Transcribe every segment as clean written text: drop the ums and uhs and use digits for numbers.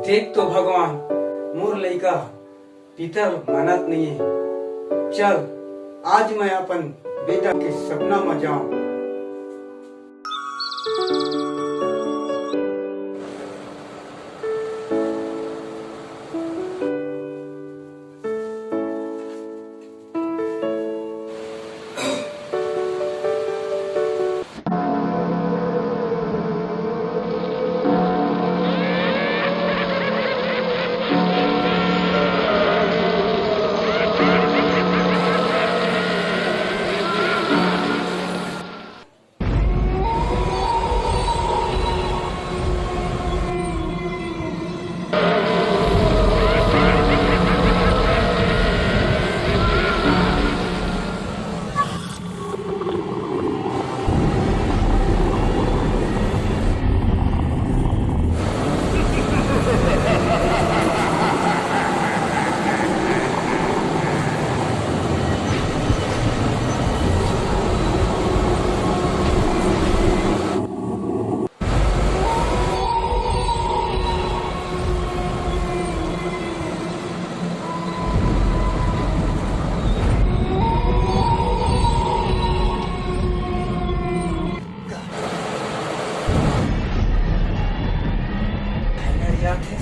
देख तो भगवान मोर लइका पितर मानत नहीं है। चल आज मैं अपन बेटा के सपना में जाऊं।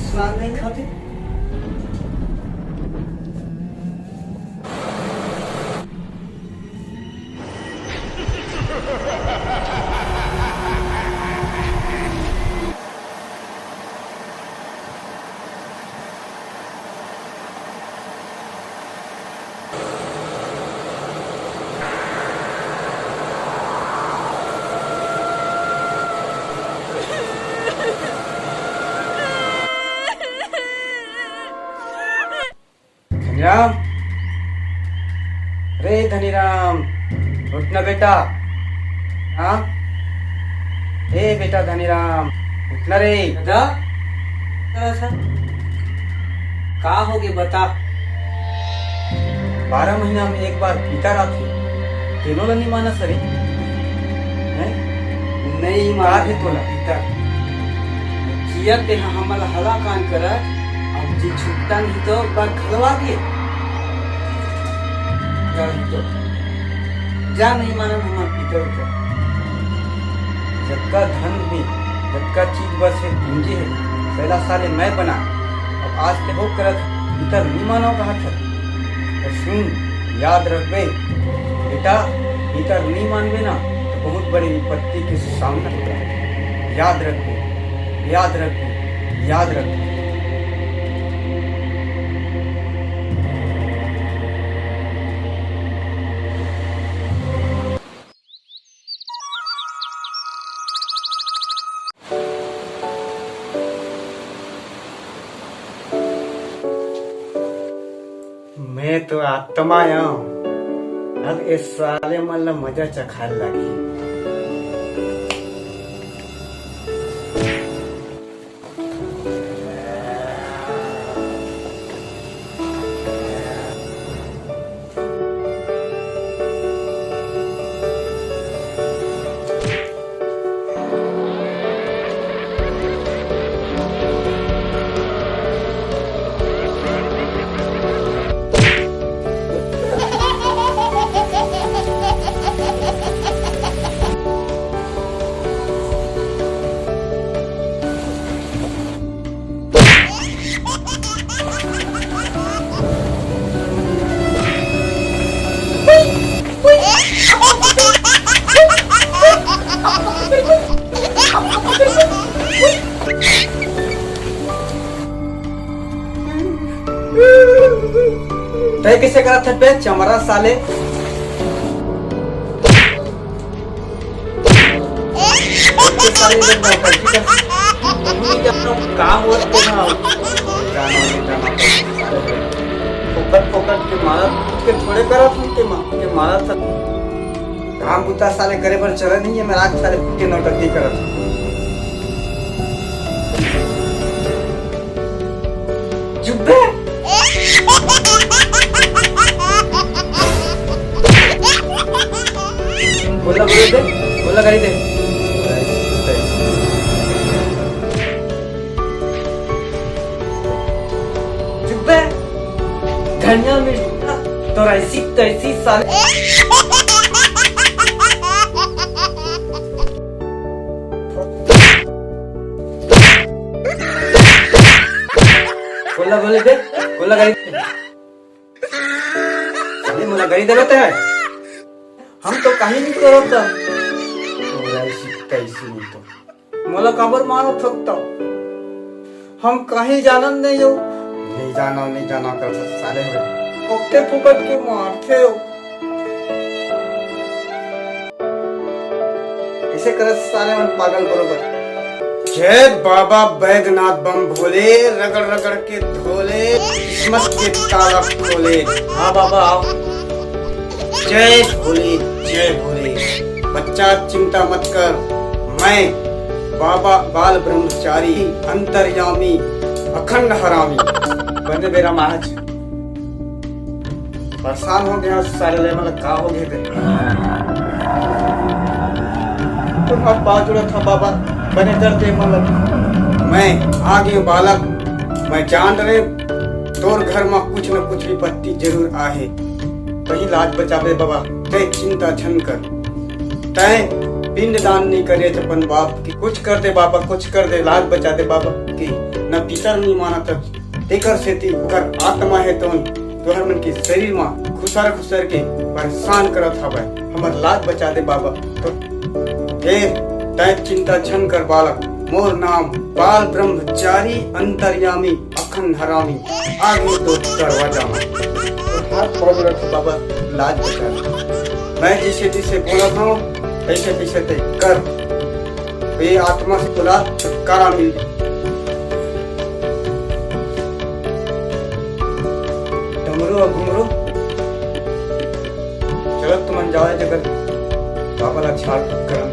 स्वाद नहीं खाते। धनीराम, रे धनीराम, उठ ना बेटा। हाँ हे बेटा धनीराम, उठ ना रे। दादा का हो गए बता। 12 महीना में एक बार पिता रात तेनो नहीं माना सरी है? नहीं मार है तोला पिता किया ते हमला हला कान कर। अब जी छुट्टा नहीं तो बार खलवा के तो जा नहीं माना हमार पिता का। जबका धन भी जबका चीज बस है पूंजी है। पहला साले मैं बना, अब आज ते हो करत पिता नहीं मानो कहा था। तो सुन याद रख बे बेटा, पिता नहीं मानवे ना तो बहुत बड़ी विपत्ति के सामना होगा। याद रख बे, याद रख बे, याद रख बे। मैं तो आत्मा हूँ, अब इस साले मतलब मजा चखाने लगी। तय कैसे करा था बे चमरा साले। काम होते ना फोकट फोकट के मारा के थोड़े करा तुम के मारा था। काम बुता साले करे पर चले नहीं है। मैं रात साले के नौटंकी करत चुप बे। बोला करी दे। धनिया मिर्च तो ऐसी तैसी साले बोला बोले दे बोला गाड़ी साले मोला गाड़ी देते है हम तो कहीं नहीं करो तो ऐसी तैसी नहीं तो मोला काबर मारो थकता हम कहीं जाना नहीं हो नहीं जाना कर साले हो ओके फुकट के मारते हो ऐसे कर साले मन पागल बरोबर जय बाबा बैगनाथ बम भोले रगड़ रगड़ के धोले किस्मत के ताला खोले। हाँ बाबा आओ। जय भोले बच्चा चिंता मत कर, मैं बाबा बाल ब्रह्मचारी अंतर्यामी अखंड हरामी बंदे मेरा महाज परेशान हो गया सारे ले मतलब का हो गए तो हाथ पाँव जुड़ा था बाबा बने दर्दे मतलब मैं आगे बालक मैं जान रहे तोर घर में कुछ न कुछ विपत्ति जरूर आहे वही लाज बचावे बाबा तय चिंता छन कर तय पिंड दान नहीं करे अपन बाप की कुछ कर दे बाबा कुछ कर दे लाज बचा दे बाबा की न पिता नहीं माना तब देकर सेती कर आत्मा है तो तोहर मन के शरीर में खुसर के परेशान करत हवे हमर लाज बचा दे बाबा तो तय चिंता छन कर बालक मोर नाम बाल ब्रह्मचारी अंतर्यामी अखंड हरामी आगे तो दरवाजा में तो हाथ पकड़ रख बाबा लाज बचा मैं जिसे बोला था ऐसे ते कर ये आत्मा से तुला छुटकारा मिल डमरू और घुमरू चलो तुम जाओ जगत बाबा ला छाड़ करम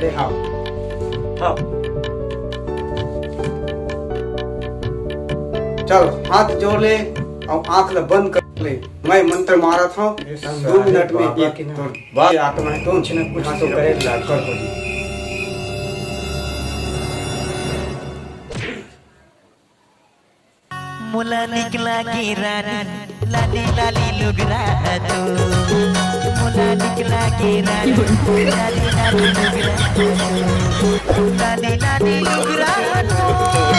दे हाँ चलो हाथ जोड़ ले और आंख ला बंद कर ले मैं मंत्र मारा था 2 मिनट में एक तो बात आत्मा है तो कुछ तो करे लाज कर हो मुला निकला की रानी लाली लाली लुगरा तू मुला निकला की रानी लाली लाली लुगरा लाली लाली लुगरा तू